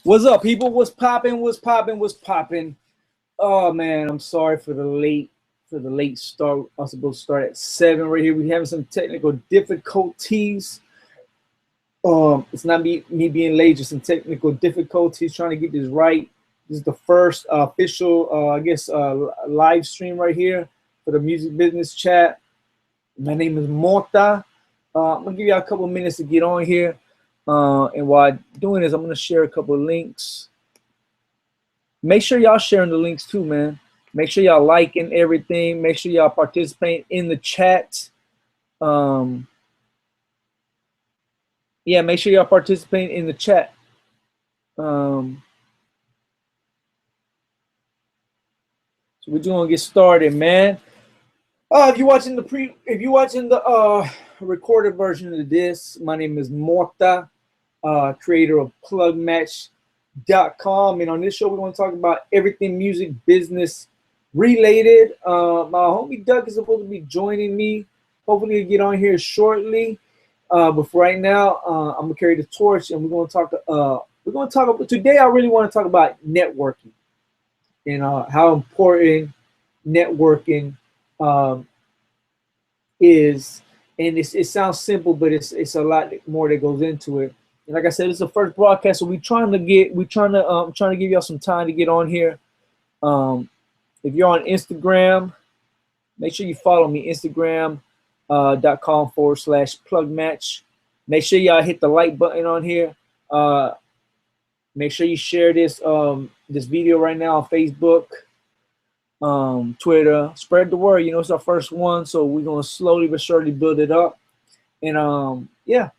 What's up, people? What's popping? What's popping? What's popping? Oh man, I'm sorry for the late start. I was supposed to start at 7 right here. We're having some technical difficulties. It's not me being late, just some technical difficulties trying to get this right. This is the first official, live stream right here for the music business chat. My name is Mota. I'm gonna give you a couple minutes to get on here. And while doing this, I'm gonna share a couple of links. Make sure y'all sharing the links too, man. Make sure y'all liking everything. Make sure y'all participate in the chat. Yeah, make sure y'all participate in the chat. So we're just gonna get started, man. If you're watching the recorded version of this, my name is Mota, creator of PlugMatch.com, and on this show we're going to talk about everything music business related. My homie Duck is supposed to be joining me. Hopefully he'll get on here shortly. But for right now, I'm gonna carry the torch, and we're going to talk. About today. I really want to talk about networking and how important networking is. And it sounds simple, but it's a lot more that goes into it. And like I said, it's the first broadcast, so I'm trying to give y'all some time to get on here. If you're on Instagram, make sure you follow me, Instagram.com/PlugMatch. Make sure y'all hit the like button on here. Make sure you share this video right now on Facebook, Twitter. Spread the word. You know, it's our first one, so we're gonna slowly but surely build it up. And yeah.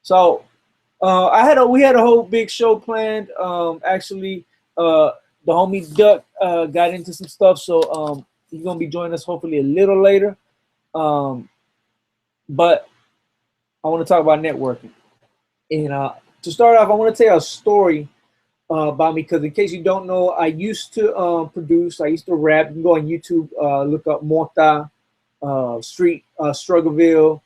So we had a whole big show planned. Actually, the homie Duck got into some stuff, so he's gonna be joining us hopefully a little later. But I want to talk about networking. And to start off, I want to tell you a story about me, because in case you don't know, I used to produce. I used to rap. You can go on YouTube, look up Mota, Street, Struggleville,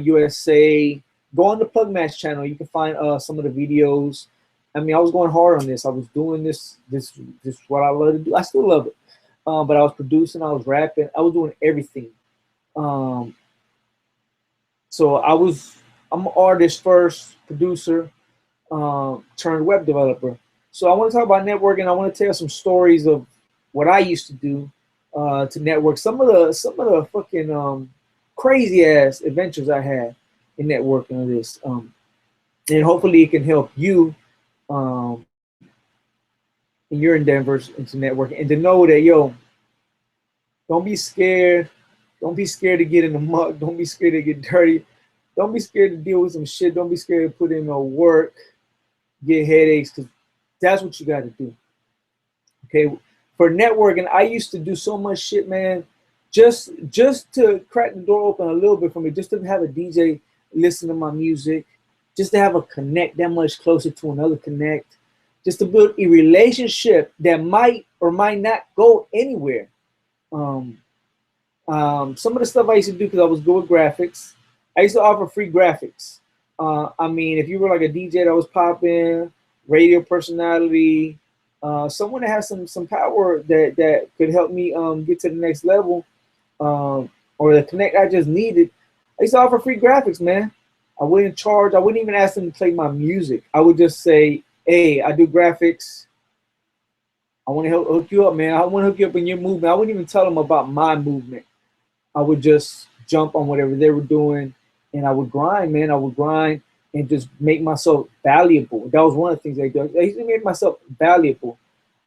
USA. Go on the PlugMatch channel. You can find some of the videos. I mean, I was going hard on this. I was doing this. This is what I love to do. I still love it. But I was producing. I was rapping. I was doing everything. So I'm an artist first, producer, turned web developer. So I want to talk about networking. I want to tell some stories of what I used to do to network. Some of the fucking crazy ass adventures I had in networking of this. And hopefully it can help you in your endeavors into networking, and to know that, yo, don't be scared. Don't be scared to get in the muck. Don't be scared to get dirty. Don't be scared to deal with some shit. Don't be scared to put in no work, get headaches, because that's what you got to do. Okay, for networking, I used to do so much shit, man, just to crack the door open a little bit for me, just to have a DJ listen to my music, just to have a connect that much closer to another connect, just to build a relationship that might or might not go anywhere. Some of the stuff I used to do, because I was good with graphics, I used to offer free graphics. I mean, if you were like a DJ that was popping, radio personality, someone that has some power that could help me get to the next level, or the connect I just needed, I used to offer free graphics, man. I wouldn't charge. I wouldn't even ask them to play my music. I would just say, hey, I do graphics. I want to hook you up, man. I want to hook you up in your movement. I wouldn't even tell them about my movement. I would just jump on whatever they were doing, and I would grind, man. I would grind and just make myself valuable. That was one of the things I did. I used to make myself valuable.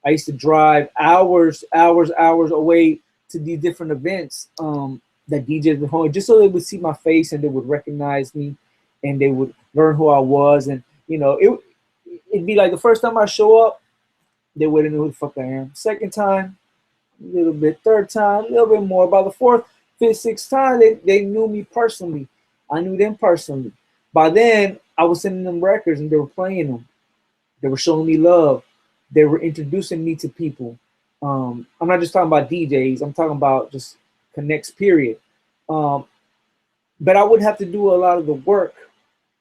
I used to drive hours away to these different events that DJs would hold, just so they would see my face and they would recognize me, and they would learn who I was. And you know, it'd be like the first time I show up, they wouldn't know who the fuck I am. Second time, a little bit. Third time, a little bit more. By the fourth, fifth, sixth time, they knew me personally. I knew them personally. By then, I was sending them records and they were playing them. They were showing me love. They were introducing me to people. I'm not just talking about DJs. I'm talking about just connects, period. But I would have to do a lot of the work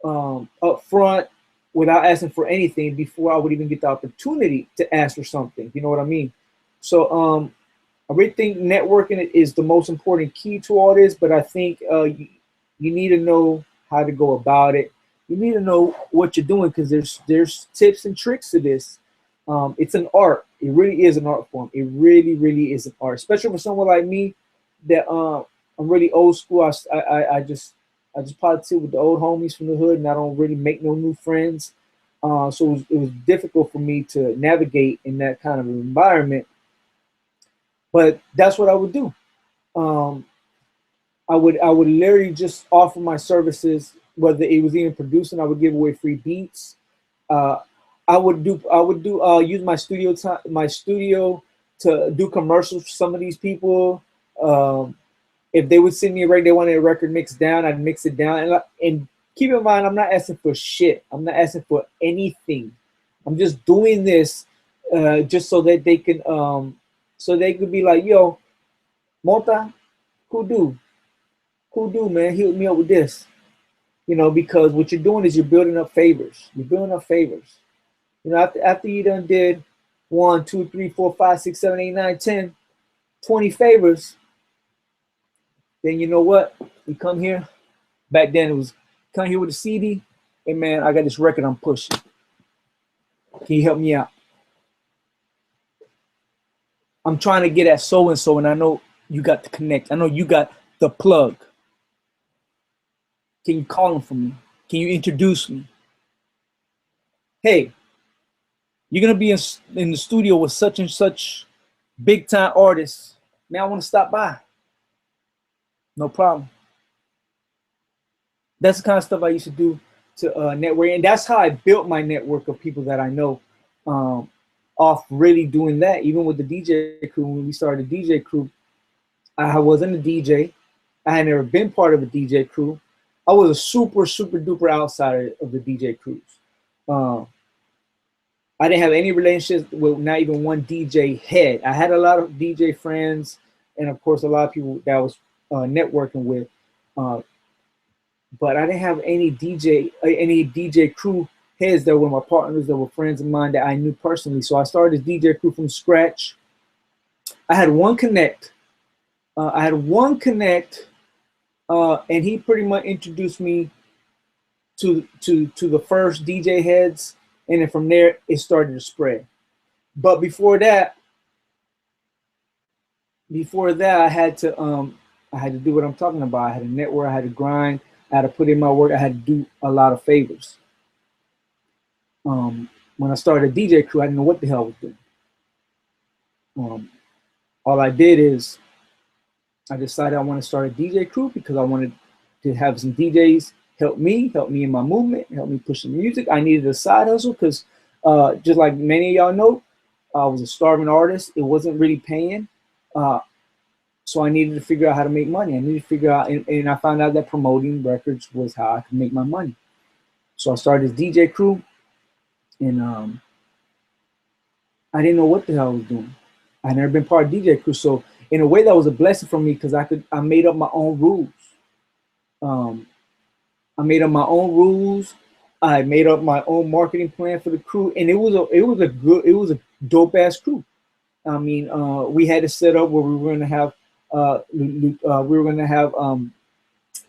up front without asking for anything before I would even get the opportunity to ask for something. You know what I mean? So I really think networking is the most important key to all this, but I think you need to know how to go about it. You need to know what you're doing because there's tips and tricks to this. It's an art. It really is an art form. It really, really is an art, especially for someone like me that I'm really old school. I just politic with the old homies from the hood, and I don't really make no new friends. So it was difficult for me to navigate in that kind of environment. But that's what I would do. Um, I would literally just offer my services, whether it was even producing. I would give away free beats. Uh, I would do use my studio time, my studio to do commercials for some of these people. Um, if they would send me a record, they wanted a record mixed down, I'd mix it down. And keep in mind, I'm not asking for shit. I'm not asking for anything. I'm just doing this just so they could be like, yo, Mota, cool dude, man. He hooked me up with this, because what you're doing is you're building up favors. You're building up favors. After you done did 1, 2, 3, 4, 5, 6, 7, 8, 9, 10, 20 favors, then you know what? You come here. Back then it was come here with a CD. Hey man, I got this record I'm pushing. Can you help me out? I'm trying to get at so and so, and I know you got the connect. I know you got the plug. Can you call him for me? Can you introduce me? Hey, you're gonna be in the studio with such and such big time artists. Man, I want to stop by. No problem. That's the kind of stuff I used to do to network, and that's how I built my network of people that I know. Um, Off really doing that, even with the DJ crew. When we started the DJ crew, I wasn't a DJ. I had never been part of a DJ crew. I was a super, super duper outsider of the DJ crews. Um, I didn't have any relationships with not even one DJ head. I had a lot of DJ friends, and of course, a lot of people that I was networking with. Uh, but I didn't have any DJ crew heads that were my partners, that were friends of mine that I knew personally. So I started this DJ crew from scratch. I had one connect. And he pretty much introduced me to the first DJ heads, and then from there it started to spread. But before that, I had to do what I'm talking about. I had to network. I had to grind. I had to put in my work. I had to do a lot of favors. When I started a DJ crew, I didn't know what the hell I was doing. All I did is I decided I want to start a DJ crew because I wanted to have some DJs help me in my movement, help me push the music. I needed a side hustle because, just like many of y'all know, I was a starving artist. It wasn't really paying. So I needed to figure out how to make money. I needed to figure out, and I found out that promoting records was how I could make my money. So I started this DJ crew, and I didn't know what the hell I was doing. I never been part of DJ crew, so in a way that was a blessing for me because I made up my own rules. Um, I made up my own rules. I made up my own marketing plan for the crew, and it was a dope ass crew. I mean, we had it set up where we were going to have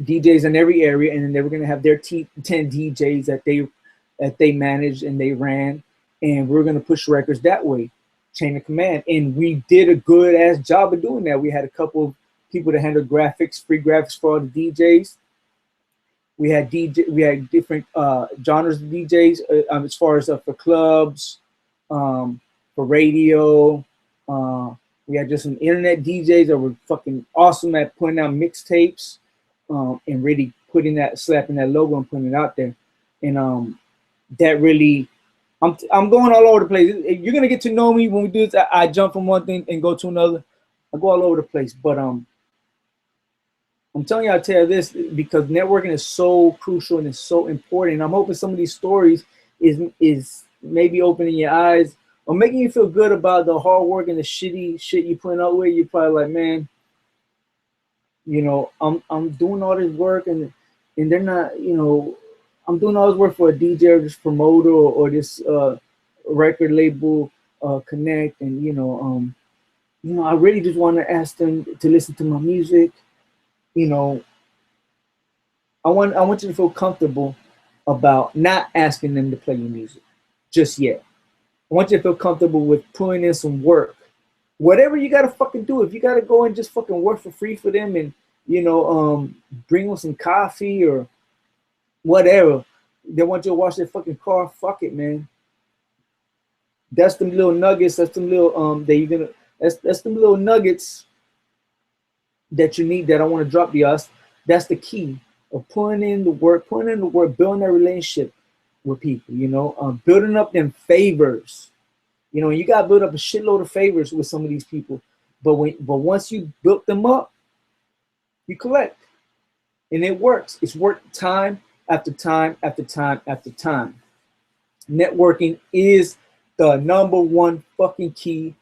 DJs in every area, and then they were going to have their 10 DJs that they managed and they ran, and we were going to push records that way, chain of command. And we did a good ass job of doing that. We had a couple of people to handle graphics, free graphics for all the DJs. We had different genres of DJs as far as for clubs, for radio. We had just some internet DJs that were fucking awesome at putting out mixtapes and really slapping that logo and putting it out there. And that really, I'm going all over the place. You're gonna get to know me when we do this. I jump from one thing and go to another. I go all over the place, but I'm telling you, I'll tell you this because networking is so crucial and it's so important. And I'm hoping some of these stories is maybe opening your eyes or making you feel good about the hard work and the shitty shit you putting up with. You're probably like, man, I'm doing all this work and they're not, I'm doing all this work for a DJ or this promoter or this record label connect, and I really just want to ask them to listen to my music. You know, I want you to feel comfortable about not asking them to play your music just yet. I want you to feel comfortable with putting in some work. Whatever you gotta fucking do. If you gotta go and just fucking work for free for them and bring them some coffee or whatever. They want you to wash their fucking car. Fuck it, man. That's them little nuggets. That's them little that's them little nuggets that you need that I want to drop to you. That's the key of putting in the work, building that relationship with people. Building up them favors. You gotta build up a shitload of favors with some of these people. But once you built them up, you collect, and it works. It's worked time after time after time after time. Networking is the number one fucking key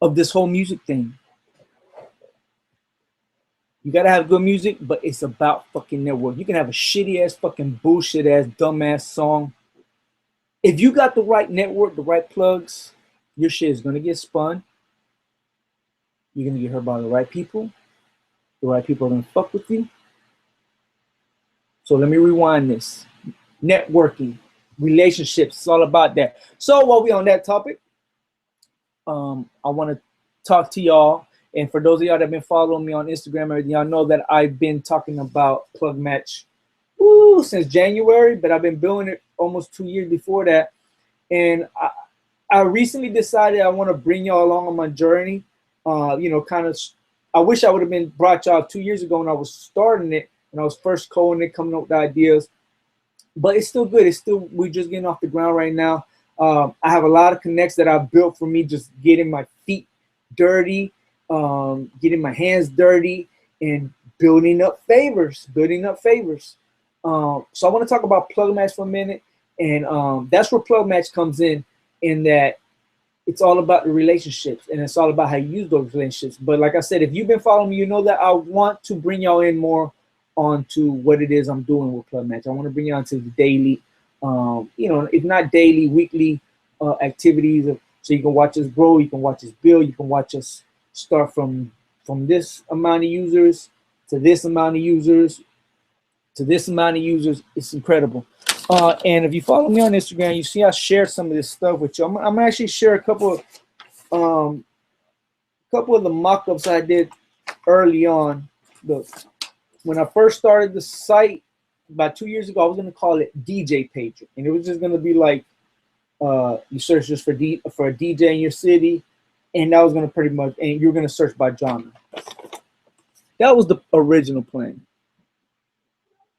of this whole music thing. You gotta have good music, but it's about fucking network. You can have a shitty ass fucking bullshit ass dumbass song. If you got the right network, the right plugs, your shit is gonna get spun. You're gonna get heard by the right people. The right people are gonna fuck with you. So let me rewind this. Networking, relationships, it's all about that. So while we're on that topic, I want to talk to y'all. And for those of y'all that have been following me on Instagram, y'all know that I've been talking about PlugMatch since January, but I've been building it almost 2 years before that. And I recently decided I want to bring y'all along on my journey. I wish I would have been brought y'all 2 years ago when I was starting it, when I was first coding it, coming up with ideas. But it's still good. We're just getting off the ground right now. I have a lot of connects that I've built for me, just getting my feet dirty, getting my hands dirty, and building up favors. So I want to talk about PlugMatch for a minute, and that's where PlugMatch comes in that it's all about the relationships, and it's all about how you use those relationships. But like I said, if you've been following me, you know that I want to bring y'all in more onto what it is I'm doing with PlugMatch. I want to bring you onto the daily, if not daily, weekly activities, so you can watch us grow, you can watch us build, you can watch us start from this amount of users to this amount of users to this amount of users. It's incredible. And if you follow me on Instagram, you see I shared some of this stuff with you. I'm gonna actually share a couple of the mock-ups I did early on. Look, when I first started the site about 2 years ago, I was gonna call it DJ Pager, and it was just gonna be like you search just for a DJ in your city, and that was gonna pretty much, and you're gonna search by genre. That was the original plan.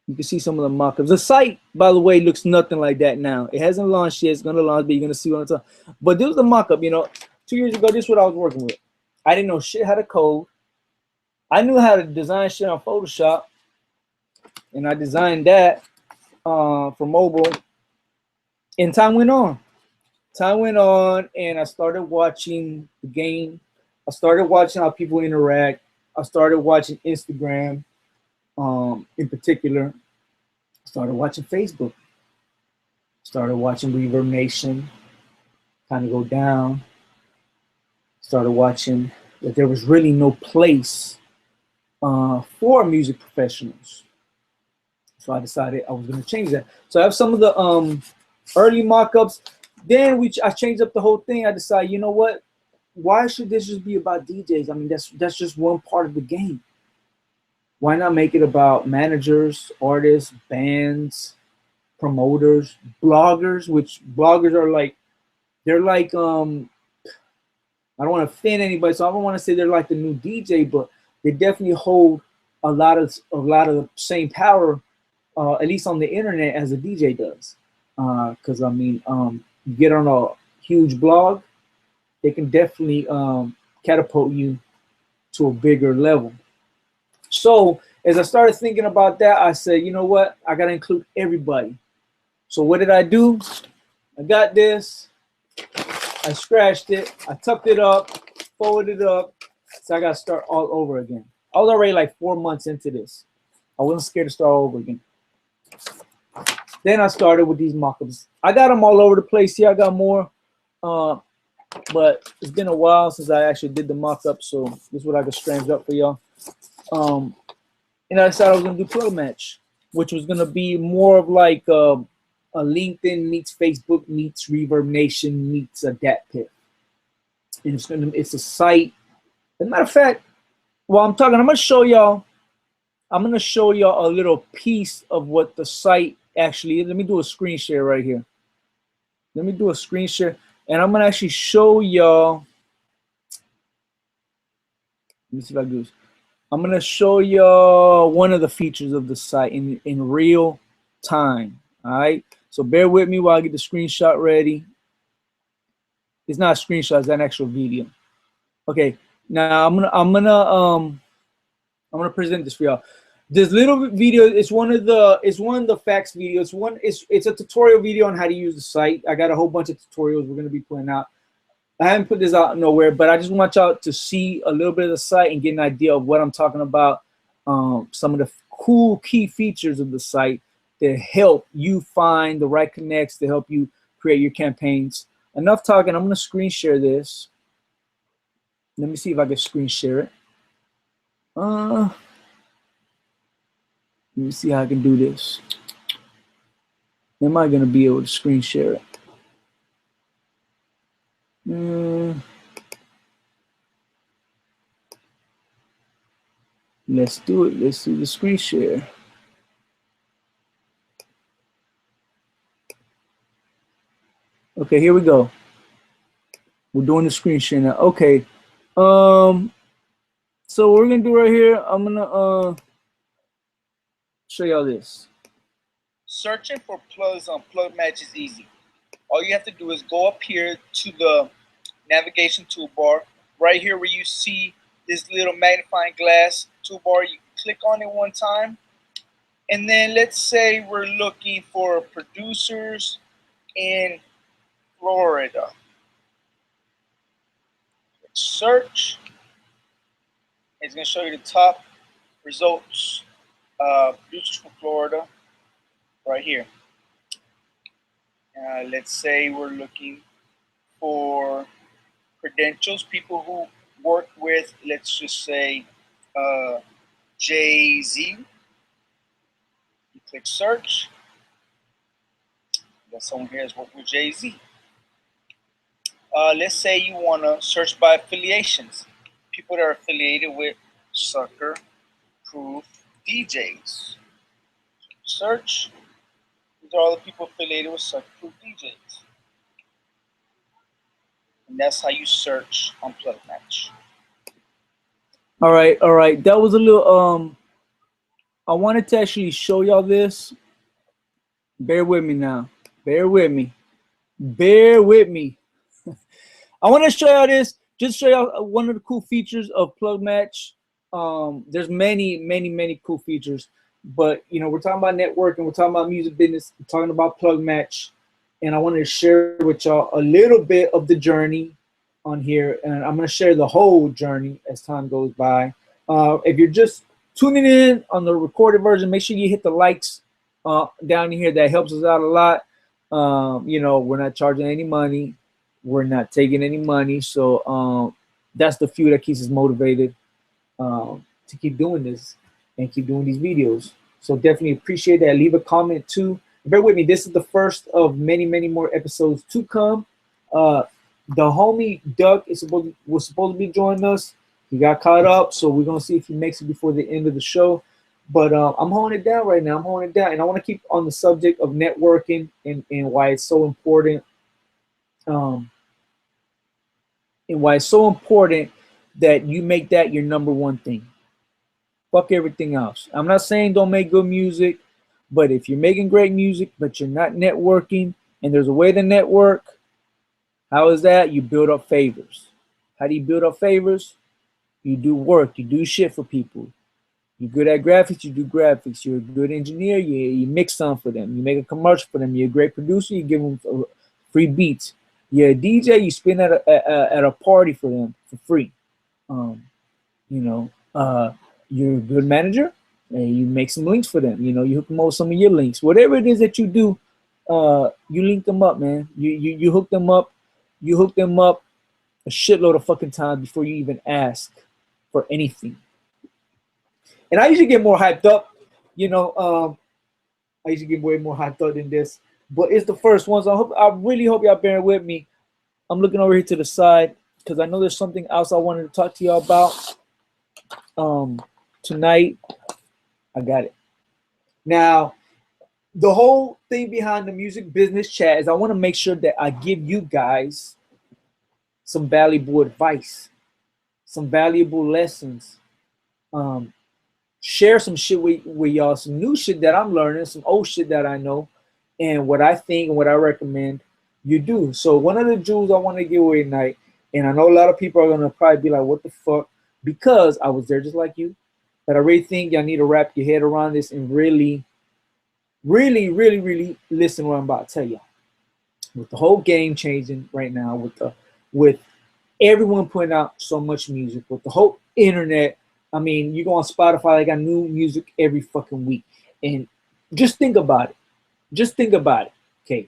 You can see some of the mock-ups. The site, by the way, looks nothing like that now. It hasn't launched yet. It's gonna launch, but you're gonna see what I'm talking. But this was the mock-up. 2 years ago, this is what I was working with. I didn't know shit how to code. I knew how to design shit on Photoshop, and I designed that for mobile. And time went on. And I started watching the game. I started watching how people interact. I started watching Instagram. In particular, started watching Facebook, started watching Reverb Nation kind of go down, started watching that there was really no place for music professionals. So I decided I was going to change that. So I have some of the early mock-ups. Then I changed up the whole thing. I decided, you know what? Why should this just be about DJs? I mean, that's just one part of the game. Why not make it about managers, artists, bands, promoters, bloggers, which bloggers are like, they're like, I don't want to offend anybody, so I don't want to say they're like the new DJ, but they definitely hold a lot of the same power, at least on the internet, as a DJ does. Because I mean, you get on a huge blog, they can definitely catapult you to a bigger level. So as I started thinking about that, I said, you know what? I got to include everybody. So what did I do? I got this. I scratched it. I tucked it up, folded it up. So I got to start all over again. I was already like 4 months into this. I wasn't scared to start all over again. Then I started with these mockups. I got them all over the place. Yeah, I got more. But it's been a while since I actually did the mockup, so this is what I could strange up for y'all. And I decided I was gonna do PlugMatch, which was gonna be more of like a LinkedIn meets Facebook meets Reverb Nation meets a DatPiff. And it's a site. As a matter of fact, while I'm talking, I'm gonna show y'all a little piece of what the site actually is. Let me do a screen share right here. Let me do a screen share, and I'm gonna actually show y'all. Let me see if I can do this. I'm gonna show y'all one of the features of the site in real time. All right, so bear with me while I get the screenshot ready. It's not a screenshot; it's an actual video. Okay, now I'm gonna present this for y'all. This little video is one of the facts videos. It's a tutorial video on how to use the site. I got a whole bunch of tutorials we're gonna be putting out. I haven't put this out nowhere, but I just want y'all to see a little bit of the site and get an idea of what I'm talking about. Some of the cool key features of the site that help you find the right connects to help you create your campaigns. Enough talking. I'm gonna screen share this. Let me see if I can screen share it. Let me see how I can do this. Am I gonna be able to screen share it? Let's do it. Let's do the screen share. Okay, here we go. We're doing the screen share now. Okay. So what we're gonna do right here, I'm gonna show y'all this. Searching for plugs on PlugMatch is easy. All you have to do is go up here to the navigation toolbar. Right here where you see this little magnifying glass toolbar, you click on it one time. And then let's say we're looking for producers in Florida. Search. It's going to show you the top results. Producers from Florida right here. Let's say we're looking for credentials, people who work with, let's just say, Jay-Z. You click search. Got someone here that's worked with Jay-Z. Let's say you want to search by affiliations. People that are affiliated with Sucker Proof DJs. Search. These are all the people affiliated with Sucker Proof DJs. And that's how you search on PlugMatch. All right. That was a little I wanted to actually show y'all this. Bear with me now. Bear with me. I want to show y'all this. Just show y'all one of the cool features of PlugMatch. There's many cool features, but you know, we're talking about networking, we're talking about music business, we're talking about PlugMatch, and I wanted to share with y'all a little bit of the journey on here, and I'm going to share the whole journey as time goes by. If you're just tuning in on the recorded version, make sure you hit the likes down here. That helps us out a lot. You know, we're not charging any money. We're not taking any money. So that's the few that keeps us motivated to keep doing this and keep doing these videos. So definitely appreciate that. Leave a comment too. Bear with me. This is the first of many more episodes to come. The homie Duck was supposed to be joining us. He got caught up, so we're gonna see if he makes it before the end of the show. But I'm holding it down right now. I'm holding it down, and I want to keep on the subject of networking and why it's so important. And why it's so important that you make that your number one thing. Fuck everything else. I'm not saying don't make good music, but if you're making great music, but you're not networking, and there's a way to network, how is that? You build up favors. How do you build up favors? You do work. You do shit for people. You're good at graphics, you do graphics. You're a good engineer, you mix something for them. You make a commercial for them. You're a great producer, you give them free beats. You're a DJ, you spin at a party for them for free. You know, you're a good manager, and you make some links for them. You know, you hook them up with some of your links. Whatever it is that you do, you link them up, man. You hook them up. You hook them up a shitload of fucking times before you even ask for anything. And I usually get more hyped up. You know, I usually get way more hyped up than this. But it's the first one, so I really hope y'all bearing with me. I'm looking over here to the side because I know there's something else I wanted to talk to y'all about. Tonight, I got it. Now, the whole thing behind the music business chat is I want to make sure that I give you guys some valuable advice, some valuable lessons. Share some shit with y'all, some new shit that I'm learning, some old shit that I know, and what I think and what I recommend you do. So one of the jewels I want to give away tonight, and I know a lot of people are gonna probably be like, "What the fuck?" Because I was there just like you, but I really think y'all need to wrap your head around this and really, really, really, really listen to what I'm about to tell y'all. With the whole game changing right now, with everyone putting out so much music, with the whole internet. I mean, you go on Spotify, they got new music every fucking week. And just think about it. Just think about it. Okay.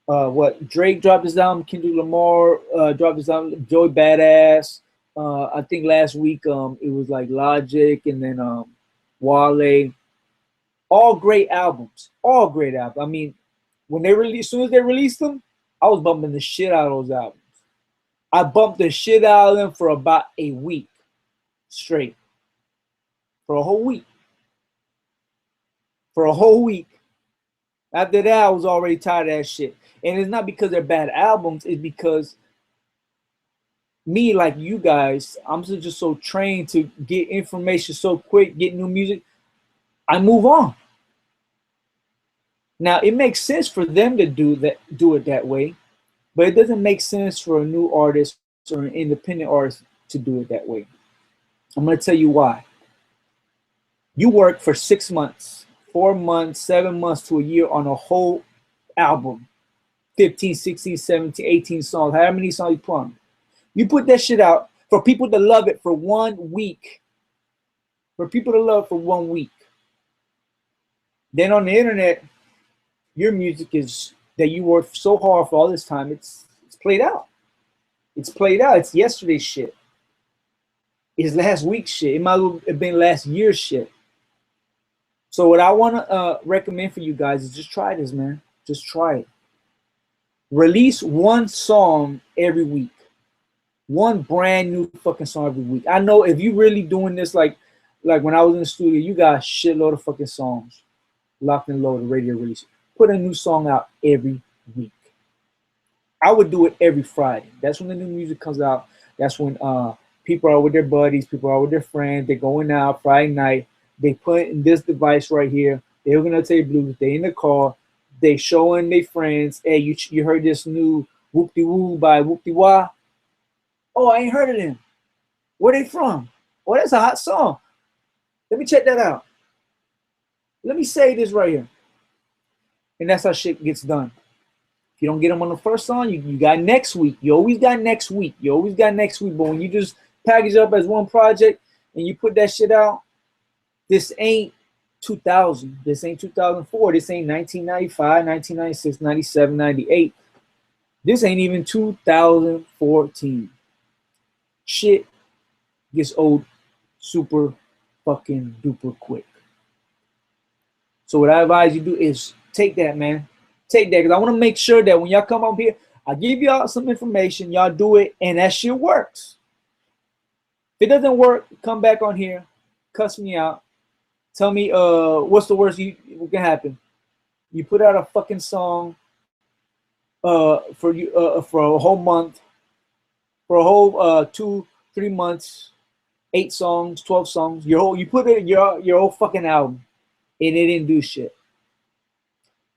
What Drake dropped his album, Kendrick Lamar dropped his album, Joey Badass. I think last week it was like Logic and then Wale. All great albums. All great albums. I mean, when they released, as soon as they released them, I was bumping the shit out of those albums. I bumped the shit out of them for about a week straight. For a whole week. For a whole week. After that, I was already tired of that shit. And it's not because they're bad albums. It's because me, like you guys, I'm just so trained to get information so quick, get new music. I move on. Now, it makes sense for them to do it that way, but it doesn't make sense for a new artist or an independent artist to do it that way. I'm going to tell you why. You work for 6 months, 4 months, 7 months to a year on a whole album, 15, 16, 17, 18 songs, however many songs you put on. You put that shit out for people to love it for 1 week. For people to love it for 1 week. Then on the internet, your music is that you worked so hard for all this time, it's played out. It's played out. It's yesterday's shit. It's last week's shit. It might have been last year's shit. So what I want to recommend for you guys is just try this, man. Just try it. Release one song every week. One brand new fucking song every week. I know if you really doing this like when I was in the studio, you got a shitload of fucking songs locked and loaded, radio release. Put a new song out every week. I would do it every Friday. That's when the new music comes out. That's when people are with their buddies, people are with their friends. They're going out Friday night. They put in this device right here. They're gonna take blues. They in the car. They showing their friends. Hey, you heard this new Whoop De Woo by Whoop De Wah? Oh, I ain't heard of them. Where they from? Oh, that's a hot song. Let me check that out. Let me say this right here. And that's how shit gets done. If you don't get them on the first song, you got next week. You always got next week. You always got next week. But when you just package up as one project and you put that shit out, this ain't 2000. This ain't 2004. This ain't 1995, 1996, 97, 98. This ain't even 2014. Shit gets old super fucking duper quick. So what I advise you do is take that, man. Take that, because I want to make sure that when y'all come up here, I give y'all some information, y'all do it, and that shit works. If it doesn't work, come back on here, cuss me out, tell me what's the worst what can happen. You put out a fucking song for a whole month, for a whole 2-3 months, 8 songs, 12 songs. You put it in your whole fucking album, and it didn't do shit.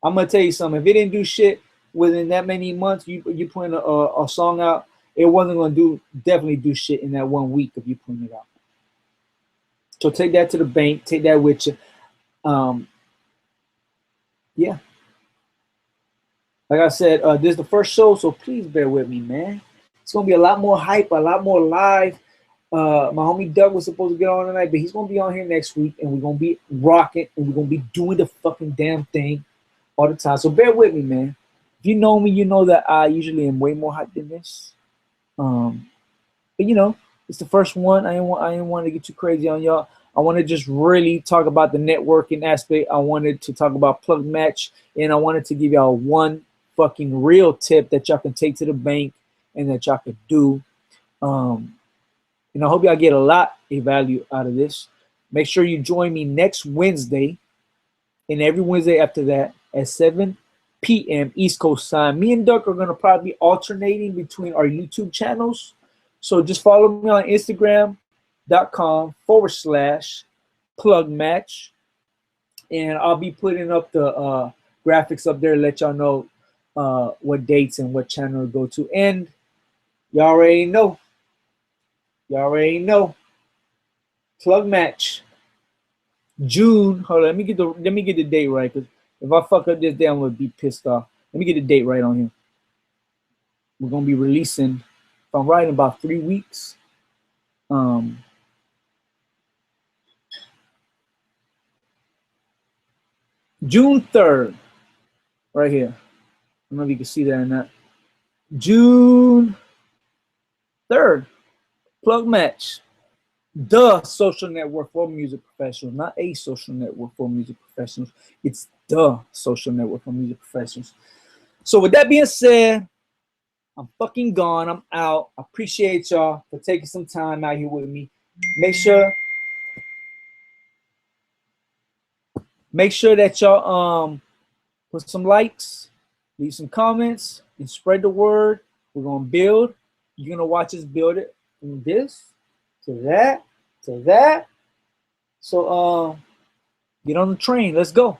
I'm gonna tell you something. If it didn't do shit within that many months, you putting a song out, it wasn't gonna definitely do shit in that 1 week of you putting it out. So take that to the bank. Take that with you. Yeah. Like I said, this is the first show, so please bear with me, man. It's gonna be a lot more hype, a lot more live. My homie Doug was supposed to get on tonight, but he's gonna be on here next week, and we're gonna be rocking, and we're gonna be doing the fucking damn thing all the time. So bear with me, man. If you know me, you know that I usually am way more hyped than this. But you know, it's the first one. I didn't want to get too crazy on y'all. I want to just really talk about the networking aspect. I wanted to talk about PlugMatch, and I wanted to give y'all one fucking real tip that y'all can take to the bank and that y'all could do. And I hope y'all get a lot of value out of this. Make sure you join me next Wednesday and every Wednesday after that at 7 p.m. East Coast time. Me and Duck are going to probably be alternating between our YouTube channels. So just follow me on Instagram.com/PlugMatch. And I'll be putting up the graphics up there to let y'all know what dates and what channel to go to. And y'all already know. Y'all already know. PlugMatch. June. Hold on, let me get the date right, because if I fuck up this day, I'm gonna be pissed off. Let me get the date right on here. We're gonna be releasing, if I'm right, in about 3 weeks. June 3rd, right here. I don't know if you can see that or not. June 3rd, PlugMatch. The social network for music professionals, not a social network for music professionals. It's the social network for music professionals. So with that being said, I'm fucking gone. I'm out. I appreciate y'all for taking some time out here with me. Make sure that y'all put some likes, leave some comments, and spread the word. We're gonna build. You're gonna watch us build it from this to that to that. So get on the train. Let's go.